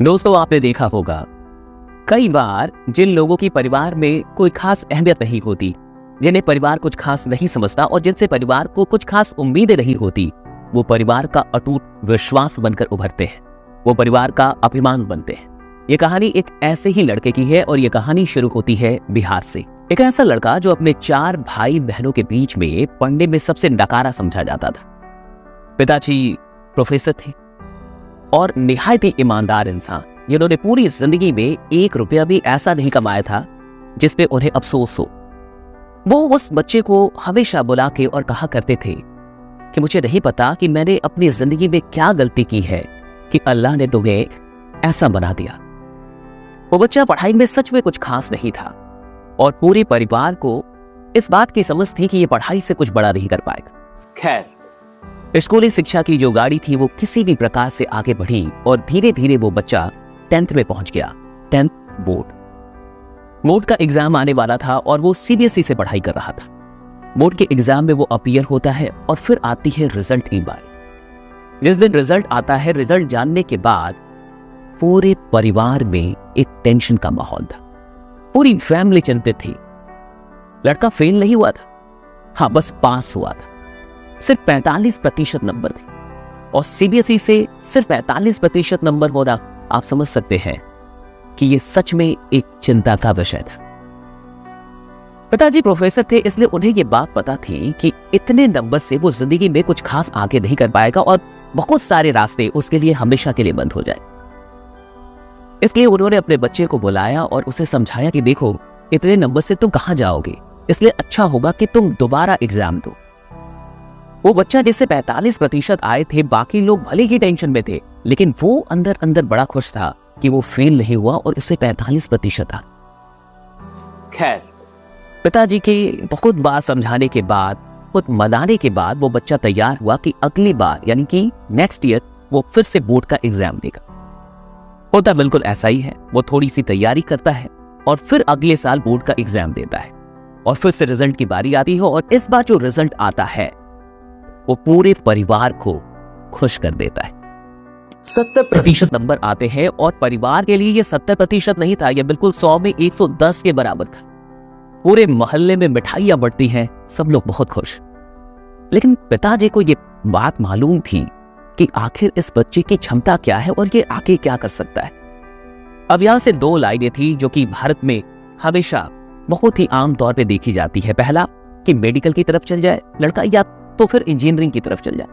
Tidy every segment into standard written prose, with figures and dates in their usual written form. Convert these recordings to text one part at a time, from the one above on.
दोस्तों, आपने देखा होगा कई बार जिन लोगों की परिवार में कोई खास अहमियत नहीं होती, जिन्हें परिवार कुछ खास नहीं समझता और जिनसे परिवार को कुछ खास उम्मीदें नहीं होती, वो परिवार का अटूट विश्वास बनकर उभरते हैं, वो परिवार का अभिमान बनते हैं। ये कहानी एक ऐसे ही लड़के की है और ये कहानी शुरू होती है बिहार से। एक ऐसा लड़का जो अपने 4 भाई बहनों के बीच में पढ़ने में सबसे नकारा समझा जाता था। पिताजी प्रोफेसर थे और निहायत ही ईमानदार इंसान, जिन्होंने पूरी जिंदगी में 1 रुपया भी ऐसा नहीं कमाया था जिस पे उन्हें अफसोस हो। वो उस बच्चे को हमेशा बुला के और कहा करते थे कि मुझे नहीं पता कि मैंने अपनी जिंदगी में क्या गलती की है कि अल्लाह ने तुम्हें ऐसा बना दिया। वो बच्चा पढ़ाई में सच में कुछ खास नहीं था और पूरे परिवार को इस बात की समझ थी कि ये पढ़ाई से कुछ बड़ा नहीं कर पाएगा। खैर, स्कूली शिक्षा की जो गाड़ी थी वो किसी भी प्रकार से आगे बढ़ी और धीरे धीरे वो बच्चा 10th में पहुंच गया। 10th बोर्ड का एग्जाम आने वाला था और वो सीबीएसई से पढ़ाई कर रहा था। बोर्ड के एग्जाम में वो अपीयर होता है और फिर आती है रिजल्ट की बारी। जिस दिन रिजल्ट आता है, रिजल्ट जानने के बाद पूरे परिवार में एक टेंशन का माहौल था। पूरी फैमिली चिंतित थी। लड़का फेल नहीं हुआ था, हाँ बस पास हुआ था। सिर्फ 45% नंबर थे और सीबीएसई से सिर्फ 45% नंबर होना, आप समझ सकते हैं कि यह सच में एक चिंता का विषय था। पिताजी प्रोफेसर थे, इसलिए उन्हें यह बात पता थी कि इतने नंबर से वो जिंदगी में कुछ खास आगे नहीं कर पाएगा और बहुत सारे रास्ते उसके लिए हमेशा के लिए बंद हो जाए। इसलिए उन्होंने अपने बच्चे को बुलाया और उसे समझाया कि देखो, इतने नंबर से तुम कहां जाओगे, इसलिए अच्छा होगा कि तुम दोबारा एग्जाम दो। वो बच्चा जिससे 45% आए थे, बाकी लोग भले ही टेंशन में थे, लेकिन वो अंदर अंदर बड़ा खुश था कि वो फेल नहीं हुआ और उससे 45% आ। खैर, पिताजी के बहुत बार समझाने के बाद, खुद मनाने के बाद वो बच्चा तैयार हुआ कि अगली बार यानी कि नेक्स्ट ईयर वो फिर से बोर्ड का एग्जाम देगा। होता बिल्कुल ऐसा ही है। वो थोड़ी सी तैयारी करता है और फिर अगले साल बोर्ड का एग्जाम देता है और फिर से रिजल्ट की बारी आती है और इस बार जो रिजल्ट आता है वो पूरे परिवार को खुश कर देता है। 70% नंबर आते हैं और परिवार के लिए ये 70% नहीं था, ये बिल्कुल 100 में 110 के बराबर था। पूरे मोहल्ले में मिठाइयां बढ़ती हैं, सब लोग बहुत खुश। लेकिन पिताजी को ये बात मालूम थी कि आखिर इस बच्चे की क्षमता क्या है और ये आगे क्या कर सकता है। अब यहां से 2 लाइनें थी जो कि भारत में हमेशा बहुत ही आम तौर पे देखी जाती है। पहला कि मेडिकल की तरफ चल जाए लड़का, या तो फिर इंजीनियरिंग की तरफ चल जाए।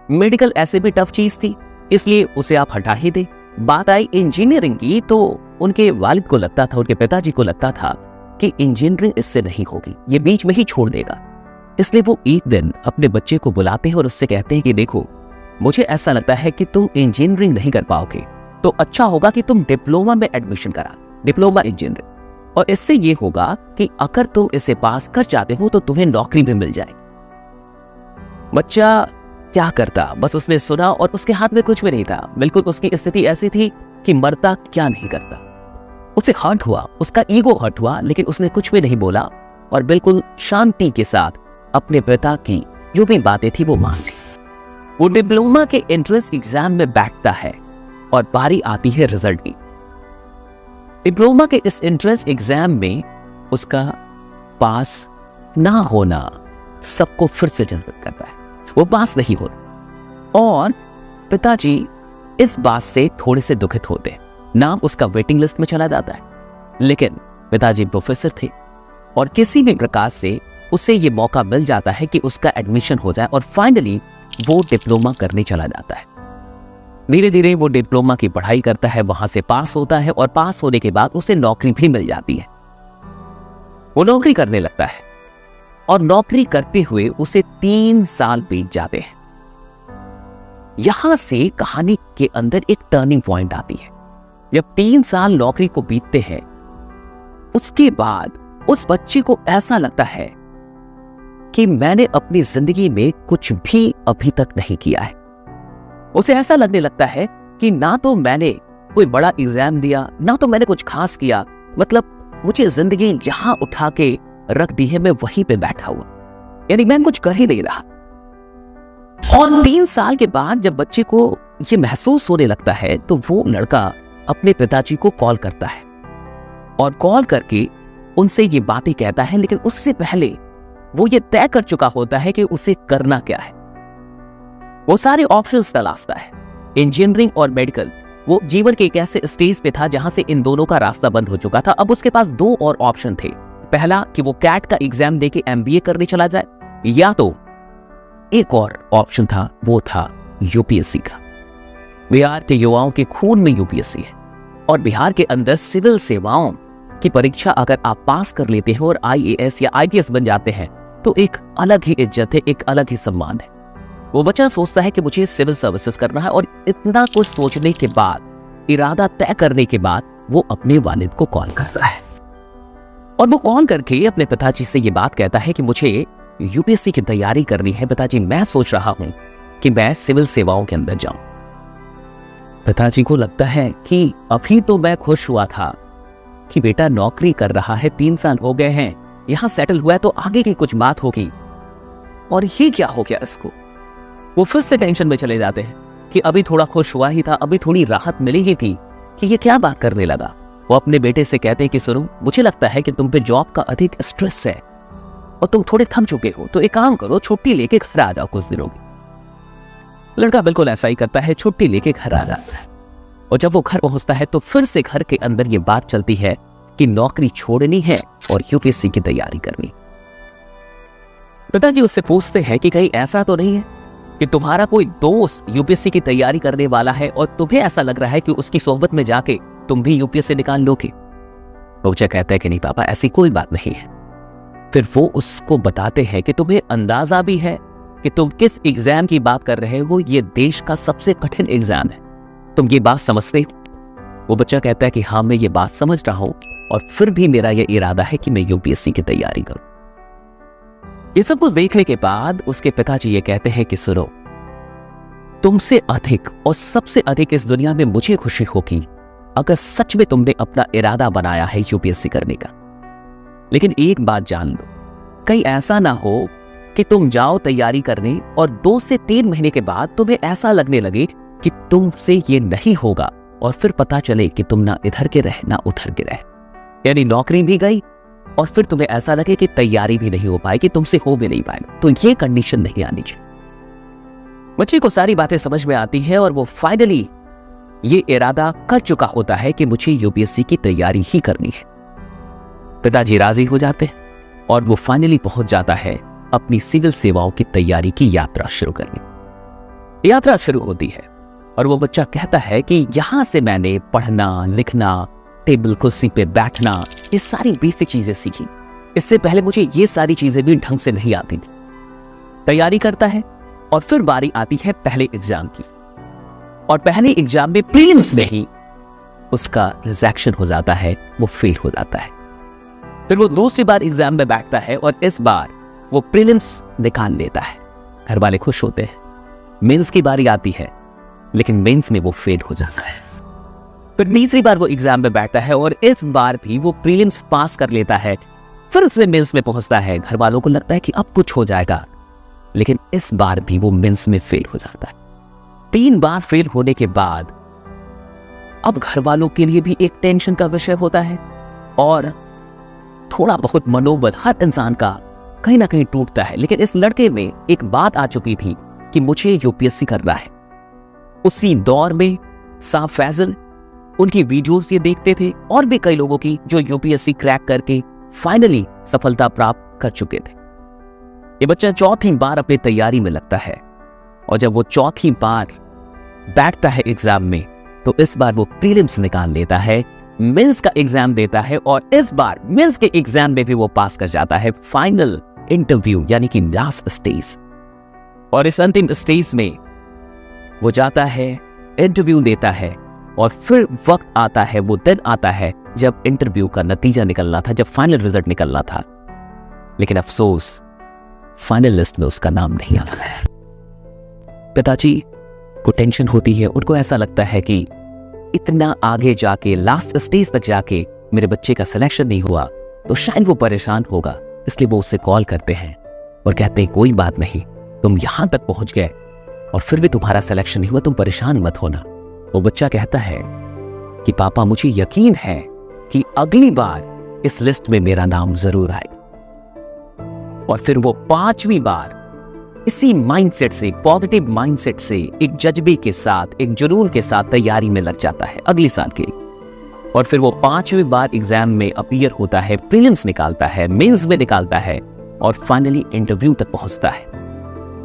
मेडिकल ऐसे भी टफ चीज थी, इसलिए उसे आप हटा ही दे। बात आई इंजीनियरिंग की तो उनके वालिद को लगता था, उनके पिताजी को लगता था कि इंजीनियरिंग इससे नहीं होगी, ये बीच में ही छोड़ देगा। इसलिए वो एक दिन अपने बच्चे को बुलाते हैं और उससे कहते हैं कि देखो, मुझे ऐसा लगता है कि तुम इंजीनियरिंग नहीं कर पाओगे, तो अच्छा होगा कि तुम डिप्लोमा में एडमिशन करा, डिप्लोमा इंजीनियरिंग। और इससे ये होगा कि अगर तुम इसे पास कर जाते हो तो तुम्हें नौकरी भी मिल जाएगी। बच्चा क्या करता, बस उसने सुना और उसके हाथ में कुछ भी नहीं था। बिल्कुल उसकी स्थिति ऐसी थी कि मरता क्या नहीं करता। उसे हर्ट हुआ, उसका ईगो हर्ट हुआ, लेकिन उसने कुछ भी नहीं बोला और बिल्कुल शांति के साथ अपने पिता की जो भी बातें थी वो मान ली। वो डिप्लोमा के एंट्रेंस एग्जाम में बैठता है और बारी आती है रिजल्ट की। डिप्लोमा के इस एंट्रेंस एग्जाम में उसका पास ना होना सबको फिर से चिंतित करता है। वो पास नहीं होता और पिताजी इस बात से थोड़े से दुखित होते हैं। नाम उसका वेटिंग लिस्ट में चला जाता है, लेकिन पिताजी प्रोफेसर थे और किसी भी प्रकार से उसे ये मौका मिल जाता है कि उसका एडमिशन हो जाए और फाइनली वो डिप्लोमा करने चला जाता है। धीरे धीरे वो डिप्लोमा की पढ़ाई करता है, वहां से पास होता है और पास होने के बाद उसे नौकरी भी मिल जाती है। वो नौकरी करने लगता है और नौकरी करते हुए उसे 3 साल बीत जाते हैं। यहां से कहानी के अंदर एक टर्निंग पॉइंट आती है। जब 3 साल नौकरी को बीतते हैं, उसके बाद उस बच्चे को ऐसा लगता है कि मैंने अपनी जिंदगी में कुछ भी अभी तक नहीं किया है। उसे ऐसा लगने लगता है कि ना तो मैंने कोई बड़ा एग्जाम दिया, ना तो मैंने कुछ खास किया, मतलब मुझे जिंदगी जहां उठा के रख दी है मैं वहीं पे बैठा हुआ, यानी मैं कुछ कर ही नहीं रहा। और 3 साल के बाद जब बच्चे को ये महसूस होने लगता है तो वो लड़का अपने पिताजी को कॉल करता है और कॉल करके उनसे ये बातें कहता है, लेकिन उससे पहले वो ये तय कर चुका होता है कि उसे करना क्या है। वो सारे ऑप्शंस तलाशता है, इंजीनियरिंग और मेडिकल। वो जीवन के एक ऐसे स्टेज पे था जहां से इन दोनों का रास्ता बंद हो चुका था। अब उसके पास दो और ऑप्शन थे। पहला कि वो कैट का एग्जाम देके एमबीए करने चला जाए, या तो एक और ऑप्शन था, वो था यूपीएससी का। बिहार के युवाओं के खून में यूपीएससी है और बिहार के अंदर सिविल सेवाओं की परीक्षा अगर आप पास कर लेते हैं और आईएएस या आईपीएस बन जाते हैं तो एक अलग ही इज्जत है, एक अलग ही सम्मान है। वो बच्चा सोचता है कि मुझे सिविल सर्विसेज करना है और इतना कुछ सोचने के बाद, इरादा तय करने के बाद वो अपने वालिद को कॉल करता है और वो कॉल करके अपने पिताजी से ये बात कहता है कि मुझे यूपीएससी की तैयारी करनी है पिताजी, मैं सोच रहा हूं कि मैं सिविल सेवाओं के अंदर जाऊं। पिताजी को लगता है कि अभी तो मैं खुश हुआ था कि बेटा नौकरी कर रहा है, 3 साल हो गए हैं, यहां सेटल हुआ है, तो आगे की कुछ बात होगी, और ये क्या हो गया इसको। वो फिर से टेंशन में चले जाते हैं कि अभी थोड़ा खुश हुआ ही था, अभी थोड़ी राहत मिली ही थी कि ये क्या बात करने लगा। वो अपने बेटे से कहते हैं कि सुनो, मुझे लगता है कि तुम पे जॉब का अधिक स्ट्रेस है और तुम थोड़े थम चुके हो, तो एक काम करो, छुट्टी लेके घर आ जाओ कुछ दिनों की। लड़का बिल्कुल ऐसा ही करता है, छुट्टी लेके घर आ जाता है और जब वो घर पहुंचता है तो फिर से घर के अंदर ये बात चलती है कि नौकरी छोड़नी है और यूपीएससी की तैयारी करनी। पिताजी उससे पूछते हैं कि कहीं ऐसा तो नहीं है कि तुम्हारा कोई दोस्त यूपीएससी की तैयारी करने वाला है और तुम्हें ऐसा लग रहा है कि उसकी सोहबत में जाके तुम भी यूपीएससी निकाल लोगे। बच्चा कहता है कि नहीं पापा, ऐसी कोई बात नहीं है। फिर वो उसको बताते हैं कि तुम्हें अंदाजा भी है कि तुम किस एग्जाम की बात कर रहे हो, ये देश का सबसे कठिन एग्जाम है, तुम ये बात समझते हो। वो बच्चा कहता है कि हाँ, मैं ये बात समझ रहा हूं और फिर भी मेरा ये इरादा है कि मैं यूपीएससी की तैयारी करूं। ये सब कुछ देखने के बाद उसके पिताजी ये कहते हैं कि सुनो, तुमसे अधिक और सबसे अधिक इस दुनिया में मुझे खुशी होगी अगर सच में तुमने अपना इरादा बनाया है यूपीएससी करने का। लेकिन एक बात जान लो, कहीं ऐसा ना हो कि तुम जाओ तैयारी करने और 2 से 3 महीने के बाद तुम्हें ऐसा लगने लगे कि तुमसे ये नहीं होगा और फिर पता चले कि तुम ना इधर के रहे ना उधर के रहे, यानी नौकरी भी गई और फिर तुम्हें ऐसा लगे कि तैयारी भी नहीं हो पाएगी, तुमसे हो भी नहीं पाएगा। तो ये कंडीशन नहीं आनी चाहिए। बच्चे को सारी बातें समझ में आती है और वो फाइनली ये इरादा कर चुका होता है कि मुझे यूपीएससी की तैयारी ही करनी है। पिताजी राजी हो जाते हैं और वो फाइनली पहुंच जाता है अपनी सिविल सेवाओं की तैयारी की यात्रा शुरू करने। यात्रा शुरू होती है और वो बच्चा कहता है कि यहां से मैंने पढ़ना, लिखना, टेबल कुर्सी पे बैठना, ये सारी बेसिक चीजें सीखी। इससे पहले मुझे ये सारी चीजें भी ढंग से नहीं आती थी। तैयारी करता है और फिर बारी आती है पहले एग्जाम की और पहले एग्जाम में प्रीलिम्स में ही उसका रिजेक्शन हो जाता है, वो फेल हो जाता है। फिर वो दूसरी बार एग्जाम में बैठता है और इस बार वो प्रीलिम्स निकाल लेता है। घर वाले खुश होते हैं। मेंस की बारी आती है लेकिन मेंस में वो फेल हो जाता है। फिर तीसरी बार वो एग्जाम में बैठता है और इस बार भी वो प्रीलिम्स पास कर लेता है। फिर उससे मेंस में पहुंचता है। घर वालों को लगता है कि अब कुछ हो जाएगा, लेकिन इस बार भी वो मेंस में फेल हो जाता है। 3 बार फेल होने के बाद अब घर वालों के लिए भी एक टेंशन का विषय होता है और थोड़ा बहुत मनोबल हर इंसान का कहीं ना कहीं टूटता है। लेकिन इस लड़के में एक बात आ चुकी थी कि मुझे यूपीएससी करना है। उसी दौर में साहब फैजल, उनकी वीडियोस ये देखते थे और भी कई लोगों की जो यूपीएससी क्रैक करके फाइनली सफलता प्राप्त कर चुके थे। ये बच्चा चौथी बार अपनी तैयारी में लगता है और जब वो चौथी बार बैठता है एग्जाम में तो इस बार वो प्रीलिम्स निकाल लेता है, मेंस का एग्जाम देता है और इस बार मेंस के एग्जाम में भी वो पास कर जाता है। फाइनल इंटरव्यू यानी कि लास्ट स्टेज, और इस अंतिम स्टेज में वो जाता है, इंटरव्यू देता है और फिर वक्त आता है, वो दिन आता है जब इंटरव्यू का नतीजा निकलना था, जब फाइनल रिजल्ट निकलना था। लेकिन अफसोस फाइनल लिस्ट में उसका नाम नहीं आता है। पिताजी को टेंशन होती है। उनको ऐसा लगता है कि इतना आगे जाके, लास्ट स्टेज तक जाके मेरे बच्चे का सिलेक्शन नहीं हुआ तो शायद वो परेशान होगा। इसलिए वो उससे कॉल करते हैं और कहते हैं कोई बात नहीं, तुम यहां तक पहुंच गए और फिर भी तुम्हारा सिलेक्शन नहीं हुआ, तुम परेशान मत होना। वो बच्चा कहता है कि पापा मुझे यकीन है कि अगली बार इस लिस्ट में मेरा नाम जरूर आएगा। और फिर वो 5वीं बार इसी माइंडसेट से, पॉजिटिव माइंडसेट से, एक जज्बे के साथ, एक जुनून के साथ तैयारी में लग जाता है अगले साल के लिए। और फिर वो 5वीं बार एग्जाम में अपीयर होता है, प्रीलिम्स निकालता है, मेंस में निकालता है और फाइनली इंटरव्यू तक पहुंचता है।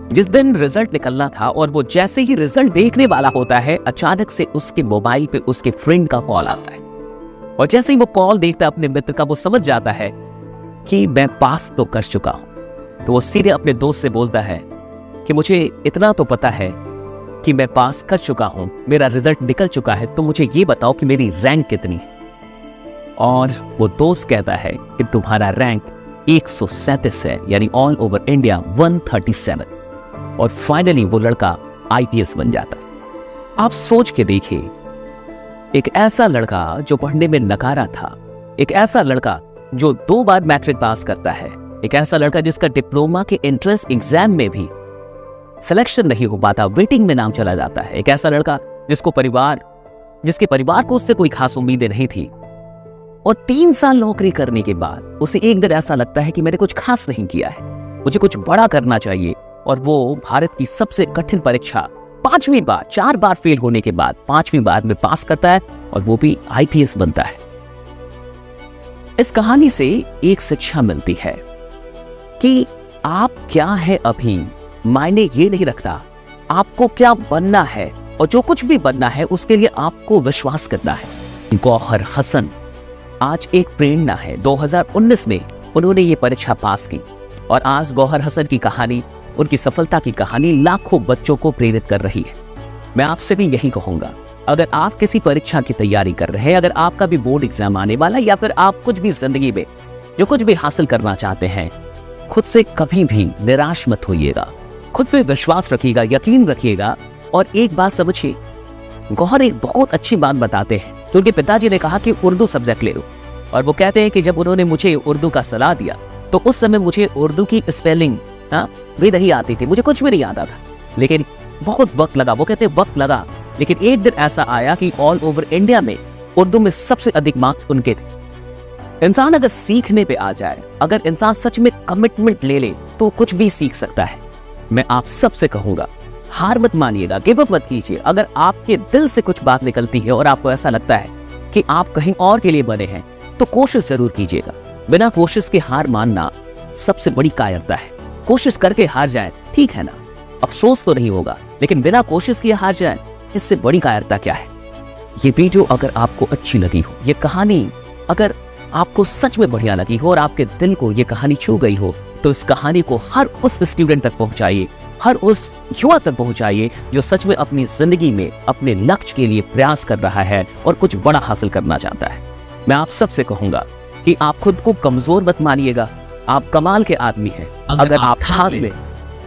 जिस दिन रिजल्ट निकलना था और वो जैसे ही रिजल्ट देखने वाला होता है, अचानक से उसके मोबाइल पे उसके फ्रेंड का कॉल आता है। और जैसे ही वो कॉल देखता है अपने मित्र का, वो समझ जाता है कि मैं पास तो कर चुका हूं। तो वो सीधे अपने दोस्त से बोलता है कि मुझे इतना तो पता है कि मैं पास कर चुका हूं, मेरा रिजल्ट निकल चुका है, तो मुझे ये बताओ कि मेरी रैंक कितनी है। और वो दोस्त कहता है कि तुम्हारा रैंक 137 है, यानी ऑल ओवर इंडिया 137। और फाइनली वो लड़का आईपीएस बन जाता है। आप सोच के देखिए, एक ऐसा लड़का जो पढ़ने में नकारा था, एक ऐसा लड़का जो 2 बार मैट्रिक पास करता है, एक ऐसा लड़का जिसका डिप्लोमा के एंट्रेंस एग्जाम में भी सिलेक्शन नहीं हो पाता, वेटिंग में नाम चला जाता है, एक ऐसा लड़का जिसके परिवार को उससे कोई खास उम्मीदें नहीं थी। और 3 साल नौकरी करने के बाद उसे एक दिन ऐसा लगता है कि मैंने कुछ खास नहीं किया है, मुझे कुछ बड़ा करना चाहिए। और वो भारत की सबसे कठिन परीक्षा 5वीं बार, 4 बार फेल होने के बाद 5वीं बार में पास करता है और वो भी आईपीएस बनता है। इस कहानी से एक शिक्षा मिलती है कि आप क्या है अभी मायने ये नहीं रखता, आपको क्या बनना है, और जो कुछ भी बनना है उसके लिए आपको विश्वास करना है। गौहर हसन आज एक प्रेरणा है। 2019 में उन्होंने ये परीक्षा पास की और आज गौहर हसन की कहानी, उनकी सफलता की कहानी लाखों बच्चों को प्रेरित कर रही है। मैं आपसे भी यही कहूंगा, अगर आप किसी परीक्षा की तैयारी कर रहे हैं, अगर आपका भी बोर्ड एग्जाम आने वाला है, या फिर आप कुछ भी जिंदगी में जो कुछ भी हासिल करना चाहते हैं, खुद से कभी भी निराश मत होइएगा, खुद पे विश्वास रखिएगा, यकीन रखिएगा। और एक बात समझिए, गौहर एक बहुत अच्छी बात बताते हैं तो उनके पिताजी ने कहा कि उर्दू सब्जेक्ट ले लो। और वो कहते हैं कि जब उन्होंने मुझे उर्दू का सलाह दिया तो उस समय मुझे उर्दू की स्पेलिंग भी नहीं आती थी, मुझे कुछ भी नहीं आता था, लेकिन बहुत वक्त लगा। वो कहते वक्त लगा, लेकिन एक दिन ऐसा आया कि ऑल ओवर इंडिया में उर्दू में सबसे अधिक मार्क्स उनके थे। इंसान अगर सीखने पे आ जाए, अगर इंसान सच में कमिटमेंट ले ले तो कुछ भी सीख सकता है। मैं आप सबसे कहूंगा, हार मत मानिएगा, गिव अप मत कीजिए। अगर आपके दिल से कुछ बात निकलती है और आपको ऐसा लगता है कि आप कहीं और के लिए बने हैं, तो कोशिश जरूर कीजिएगा। बिना कोशिश के हार मानना सबसे बड़ी कायरता है। कोशिश करके हार जाए, ठीक है ना, अफसोस तो नहीं होगा, लेकिन बिना कोशिश किए हार जाए, इससे बड़ी कायरता क्या है। ये वीडियो अगर आपको अच्छी लगी हो, ये कहानी अगर आपको सच में बढ़िया लगी हो और आपके दिल को ये कहानी छू गई हो, तो इस कहानी को हर उस स्टूडेंट तक पहुंचाइए, हर उस युवा तक पहुंचाइए जो सच में अपनी जिंदगी में अपने लक्ष्य के लिए प्रयास कर रहा है और कुछ बड़ा हासिल करना चाहता है। मैं आप सबसे कहूंगा कि आप खुद को कमजोर मत मानिएगा, आप कमाल के आदमी हैं। अगर आप ठान लें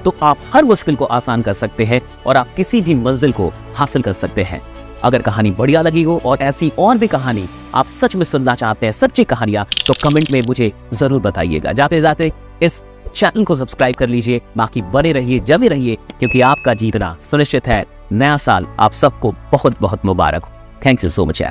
तो आप हर मुश्किल को आसान कर सकते हैं और आप किसी भी मंजिल को हासिल कर सकते हैं। अगर कहानी बढ़िया लगी हो और ऐसी और भी कहानी आप सच में सुनना चाहते हैं, सच्ची कहानियां, तो कमेंट में मुझे जरूर बताइएगा। जाते जाते इस चैनल को सब्सक्राइब कर लीजिए, बाकी बने रहिए, जमे रहिए, क्योंकि आपका जीतना सुनिश्चित है। नया साल आप सबको बहुत बहुत मुबारक हो। Thank you so much.